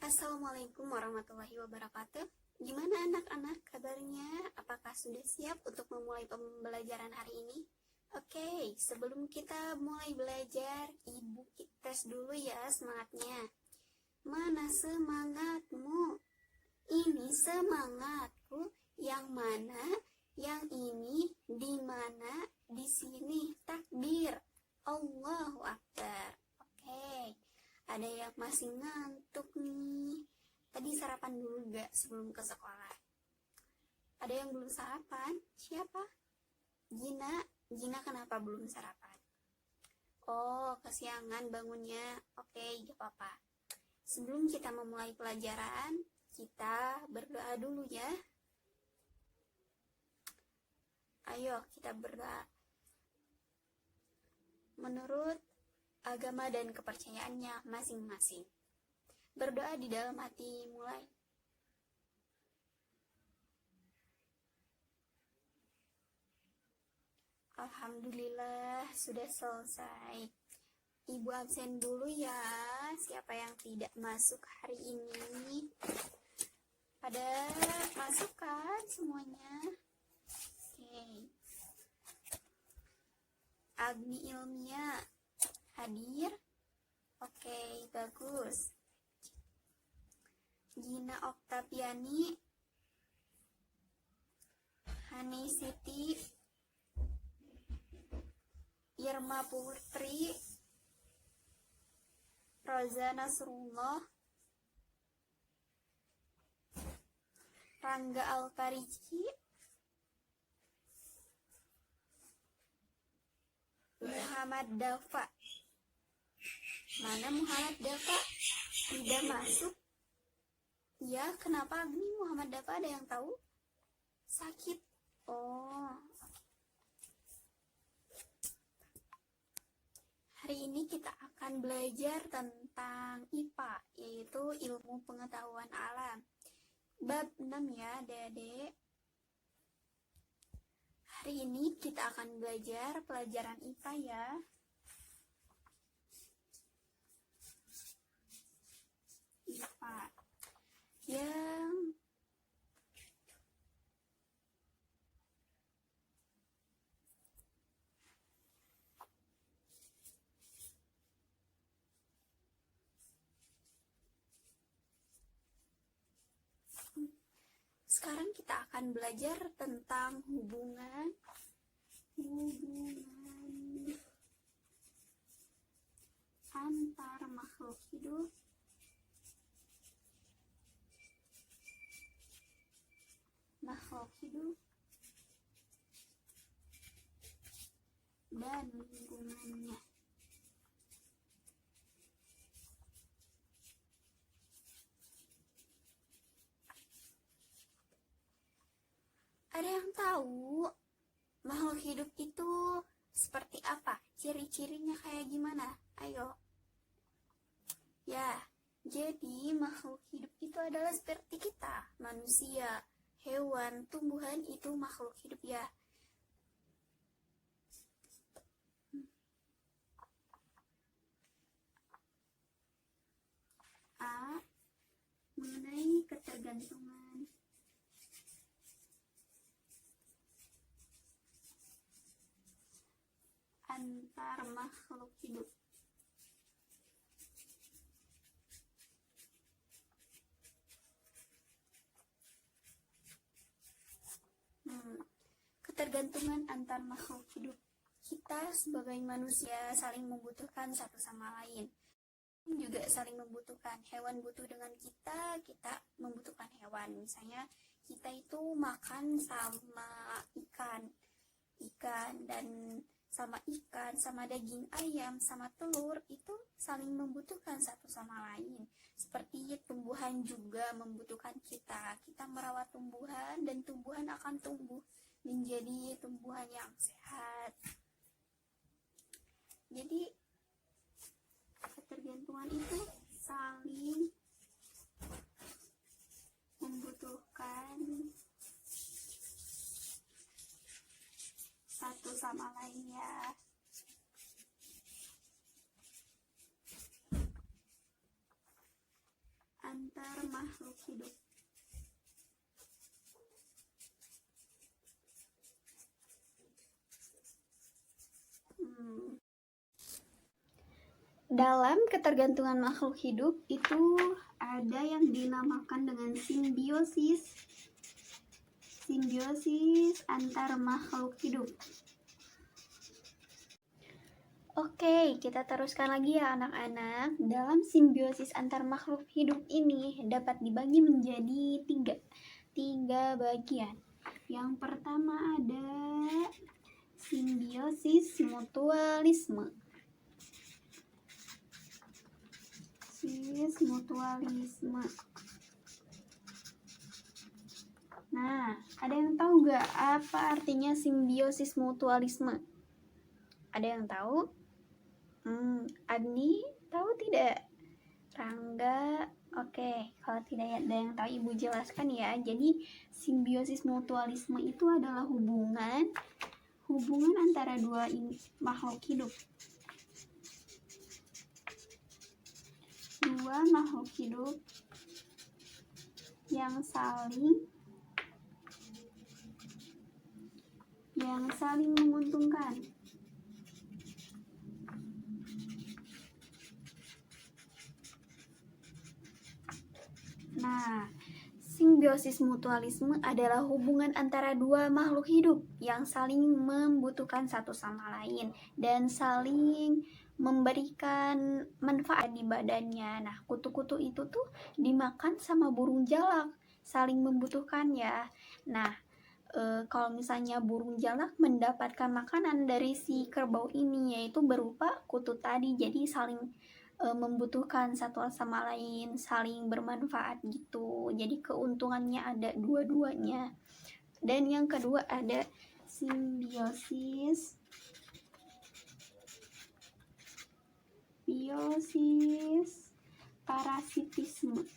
Assalamualaikum warahmatullahi wabarakatuh. Gimana anak-anak kabarnya? Apakah sudah siap untuk memulai pembelajaran hari ini? Oke, sebelum kita mulai belajar, ibu tes dulu ya semangatnya. Mana semangatmu? Ini semangatku. Yang mana? Yang ini? Di mana? Di sini. Takbir. Allahu Akbar. Oke. Ada yang masih ngantuk nih. Tadi sarapan dulu gak sebelum ke sekolah? Ada yang belum sarapan? Siapa? Gina kenapa belum sarapan? Oh, kesiangan bangunnya. Oke, gak apa-apa. Sebelum kita memulai pelajaran, kita berdoa dulu ya. Ayo kita berdoa. Menurut agama dan kepercayaannya masing-masing. Berdoa di dalam hati mulai. Alhamdulillah sudah selesai. Ibu absen dulu ya. Siapa yang tidak masuk hari ini? Pada masuk kan semuanya? Oke. Agni Ilmia hadir? Oke, bagus. Gina Oktaviani, Hani Siti, Irma Putri, Roza Nasrullah, Rangga Altarici, Muhammad Dafa. Mana Muhammad Dafa? Tidak masuk. Ya, kenapa Agni Muhammad Dafa ada yang tahu? Sakit. Oh. Hari ini kita akan belajar tentang IPA, yaitu ilmu pengetahuan alam. Bab 6 ya, Adik-adik. Hari ini kita akan belajar pelajaran IPA ya. IPA yang sekarang kita akan belajar tentang hubungan antar makhluk hidup dan lingkungannya. Ada yang tahu makhluk hidup itu seperti apa? Ciri-cirinya kayak gimana? Ayo. Ya, jadi makhluk hidup itu adalah seperti kita, manusia, hewan, tumbuhan itu makhluk hidup ya. A. Mengenai ketergantungan antar makhluk hidup. Ketergantungan antar makhluk hidup. Kita sebagai manusia saling membutuhkan satu sama lain. Juga saling membutuhkan. Hewan butuh dengan kita, kita membutuhkan hewan. Misalnya kita itu makan sama ikan dan sama ikan, sama daging ayam, sama telur itu saling membutuhkan satu sama lain. Seperti tumbuhan juga membutuhkan kita. Kita merawat tumbuhan dan tumbuhan akan tumbuh menjadi tumbuhan yang sehat. Jadi ketergantungan itu saling membutuhkan satu sama lain ya. antar makhluk hidup. Dalam ketergantungan makhluk hidup itu ada yang dinamakan dengan simbiosis. Simbiosis antar makhluk hidup. Oke, kita teruskan lagi ya anak-anak. Dalam simbiosis antar makhluk hidup ini dapat dibagi menjadi tiga bagian. Yang pertama ada simbiosis mutualisme. Mutualisme. Nah, ada yang tahu gak apa artinya simbiosis mutualisme? Ada yang tahu? Abni tahu tidak? Rangga? Oke, kalau tidak ada yang tahu Ibu jelaskan ya. Jadi simbiosis mutualisme itu adalah hubungan antara dua makhluk hidup. Dua makhluk hidup yang saling menguntungkan. Nah, simbiosis mutualisme adalah hubungan antara dua makhluk hidup yang saling membutuhkan satu sama lain dan saling memberikan manfaat di badannya. Nah, kutu-kutu itu tuh dimakan sama burung jalak, saling membutuhkan ya. Nah, kalau misalnya burung jalak mendapatkan makanan dari si kerbau ini, yaitu berupa kutu tadi, jadi saling membutuhkan satu sama lain, saling bermanfaat gitu. Jadi keuntungannya ada dua-duanya. Dan yang kedua ada simbiosis parasitisme.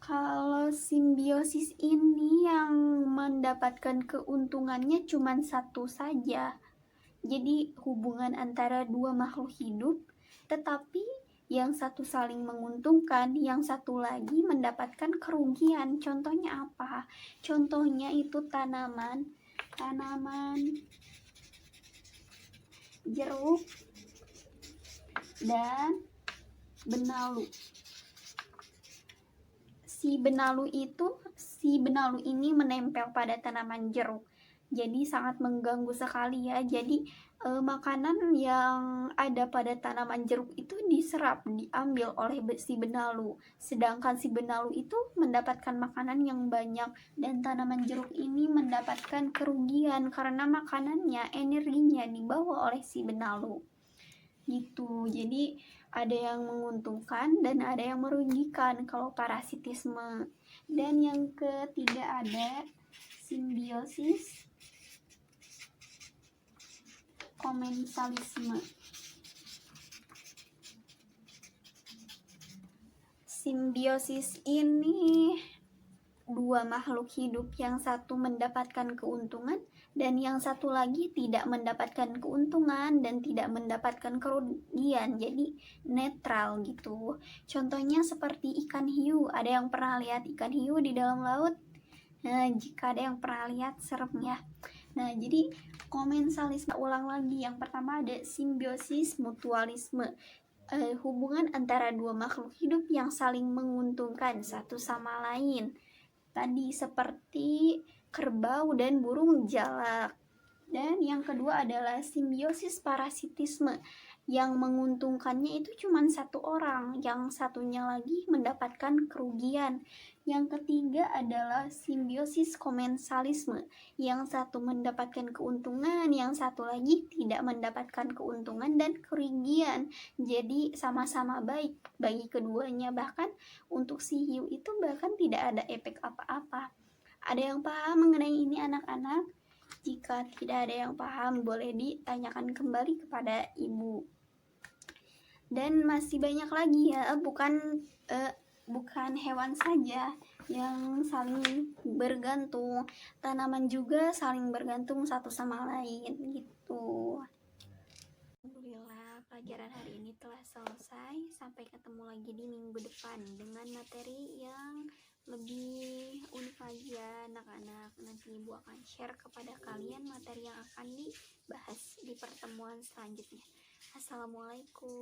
Kalau simbiosis ini yang mendapatkan keuntungannya cuma satu saja. Jadi hubungan antara dua makhluk hidup, tetapi yang satu saling menguntungkan, yang satu lagi mendapatkan kerugian. Contohnya apa? Contohnya itu tanaman jeruk dan benalu. Si benalu ini menempel pada tanaman jeruk, jadi sangat mengganggu sekali ya. Jadi makanan yang ada pada tanaman jeruk itu diambil oleh si benalu, sedangkan si benalu itu mendapatkan makanan yang banyak dan tanaman jeruk ini mendapatkan kerugian karena makanannya, energinya dibawa oleh si benalu gitu. Jadi ada yang menguntungkan dan ada yang merugikan kalau parasitisme. Dan yang ketiga ada simbiosis komensalisme. Simbiosis ini dua makhluk hidup, yang satu mendapatkan keuntungan dan yang satu lagi tidak mendapatkan keuntungan dan tidak mendapatkan kerugian, jadi netral gitu. Contohnya seperti ikan hiu. Ada yang pernah lihat ikan hiu di dalam laut? Nah, jika ada yang pernah lihat, serem ya. Nah, jadi komensalisme, ulang lagi. Yang pertama ada simbiosis mutualisme, hubungan antara dua makhluk hidup yang saling menguntungkan satu sama lain. Tadi seperti kerbau dan burung jalak. Dan yang kedua adalah simbiosis parasitisme, yang menguntungkannya itu cuma satu orang, yang satunya lagi mendapatkan kerugian. Yang ketiga adalah simbiosis komensalisme, yang satu mendapatkan keuntungan, yang satu lagi tidak mendapatkan keuntungan dan kerugian. Jadi sama-sama baik bagi keduanya, bahkan untuk si hiu itu bahkan tidak ada efek apa-apa. Ada yang paham mengenai ini anak-anak? Jika tidak ada yang paham, boleh ditanyakan kembali kepada ibu. Dan masih banyak lagi ya, bukan hewan saja yang saling bergantung, tanaman juga saling bergantung satu sama lain gitu. Alhamdulillah, pelajaran hari ini telah selesai. Sampai ketemu lagi di minggu depan dengan materi yang lebih unik lagi ya anak-anak. Nanti Ibu akan share kepada kalian materi yang akan dibahas di pertemuan selanjutnya. Assalamualaikum.